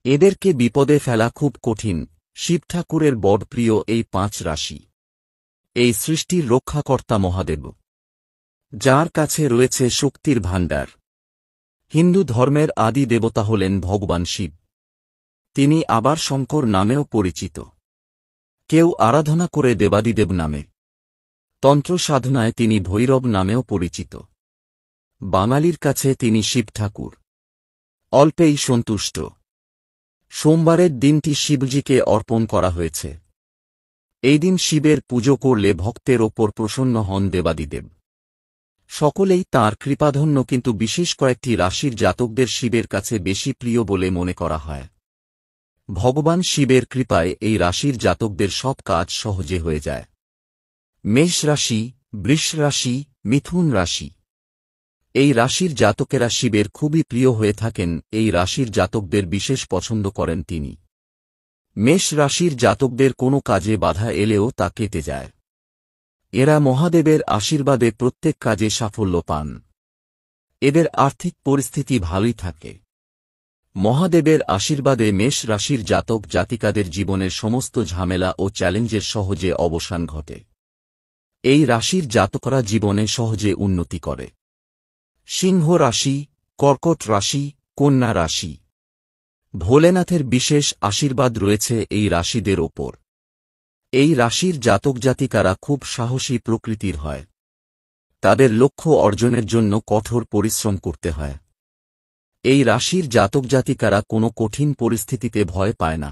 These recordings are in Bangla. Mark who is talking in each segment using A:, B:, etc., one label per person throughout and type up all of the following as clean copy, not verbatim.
A: এদেরকে বিপদে ফেলা খুব কঠিন। শিব ঠাকুরের বড় প্রিয় এই 5 রাশি। এই সৃষ্টির রক্ষাকর্তা মহাদেব, যার কাছে রয়েছে শক্তির ভাণ্ডার। হিন্দু ধর্মের আদি দেবতা হলেন ভগবান শিব। তিনি আবার শঙ্কর নামেও পরিচিত। কেউ আরাধনা করে দেবাদিদেব নামে। তন্ত্র সাধনায় তিনি ভৈরব নামেও পরিচিত। বাঙালির কাছে তিনি শিব ঠাকুর। অল্পেই সন্তুষ্ট। সোমবারের দিনটি শিবজিকে অর্পণ করা হয়েছে। এই দিন শিবের পুজো করলে ভক্তের ওপর প্রসন্ন হন দেবাদিদেব। সকলেই তাঁর কৃপাধন্য, কিন্তু বিশেষ কয়েকটি রাশির জাতকদের শিবের কাছে বেশি প্রিয় বলে মনে করা হয়। ভগবান শিবের কৃপায় এই রাশির জাতকদের সব কাজ সহজে হয়ে যায়। মেষ রাশি, বৃষ রাশি, মিথুন রাশি। এই রাশির জাতকেরা শিবের খুবই প্রিয় হয়ে থাকেন। এই রাশির জাতকদের বিশেষ পছন্দ করেন তিনি। মেষ রাশির জাতকদের কোনো কাজে বাধা এলেও তা কেটে যায়। এরা মহাদেবের আশীর্বাদে প্রত্যেক কাজে সাফল্য পান। এদের আর্থিক পরিস্থিতি ভালোই থাকে। মহাদেবের আশীর্বাদে মেষ রাশির জাতক জাতিকাদের জীবনের সমস্ত ঝামেলা ও চ্যালেঞ্জের সহজে অবসান ঘটে। এই রাশির জাতকরা জীবনে সহজে উন্নতি করে। সিংহ রাশি, কর্কট রাশি, কন্যা রাশি। ভোলেনাথের বিশেষ আশীর্বাদ রয়েছে এই রাশিদের ওপর। এই রাশির জাতক জাতিকারা খুব সাহসী প্রকৃতির হয়। তাদের লক্ষ্য অর্জনের জন্য কঠোর পরিশ্রম করতে হয়। এই রাশির জাতক জাতিকারা কোনো কঠিন পরিস্থিতিতে ভয় পায় না।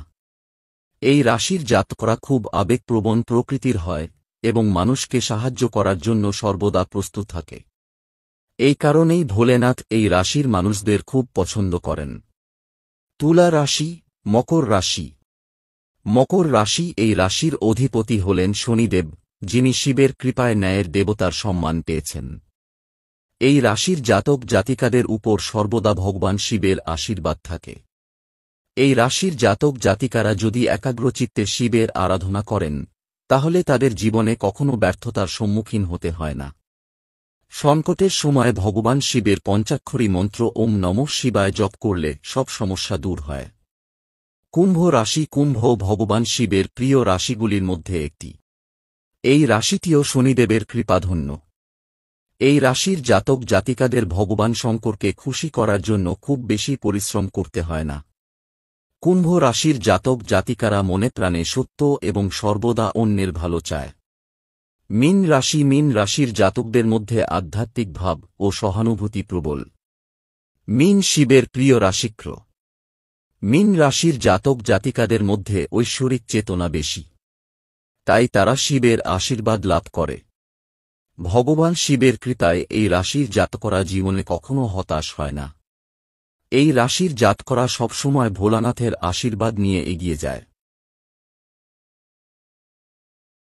A: এই রাশির জাতকরা খুব আবেগপ্রবণ প্রকৃতির হয় এবং মানুষকে সাহায্য করার জন্য সর্বদা প্রস্তুত থাকে। এই কারণেই ভোলেনাথ এই রাশির মানুষদের খুব পছন্দ করেন। তুলা রাশি, মকর রাশি। মকর রাশি। এই রাশির অধিপতি হলেন শনিদেব, যিনি শিবের কৃপায় ন্যায়ের দেবতার সম্মান পেয়েছেন। এই রাশির জাতক জাতিকাদের উপর সর্বদা ভগবান শিবের আশীর্বাদ থাকে। এই রাশির জাতক জাতিকারা যদি একাগ্রচিত্তে শিবের আরাধনা করেন, তাহলে তাদের জীবনে কখনো ব্যর্থতার সম্মুখীন হতে হয় না। সংকটের সময় ভগবান শিবের পঞ্চাক্ষরী মন্ত্র ওম নমঃ শিবায় জপ করলে সব সমস্যা দূর হয়। কুম্ভ রাশি। কুম্ভ ভগবান শিবের প্রিয় রাশিগুলির মধ্যে একটি। এই রাশিটিও শনিদেবের কৃপাধন্য। এই রাশির জাতক জাতিকাদের ভগবান শঙ্করকে খুশি করার জন্য খুব বেশি পরিশ্রম করতে হয় না। কুম্ভ রাশির জাতক জাতিকারা মনে প্রাণে সত্য এবং সর্বদা অন্যের ভালো চায়। মীন রাশি। মীন রাশির জাতকদের মধ্যে আধ্যাত্মিক ভাব ও সহানুভূতি প্রবল। মীন শিবের প্রিয় রাশিক্র। মীন রাশির জাতক জাতিকাদের মধ্যে ঐশ্বরিক চেতনা বেশি। তাই তারা শিবের আশীর্বাদ লাভ করে। ভগবান শিবের কৃপায় এই রাশির জাতকরা জীবনে কখনো হতাশ হয় না। এই রাশির জাতকরা সবসময় ভোলানাথের আশীর্বাদ নিয়ে এগিয়ে যায়।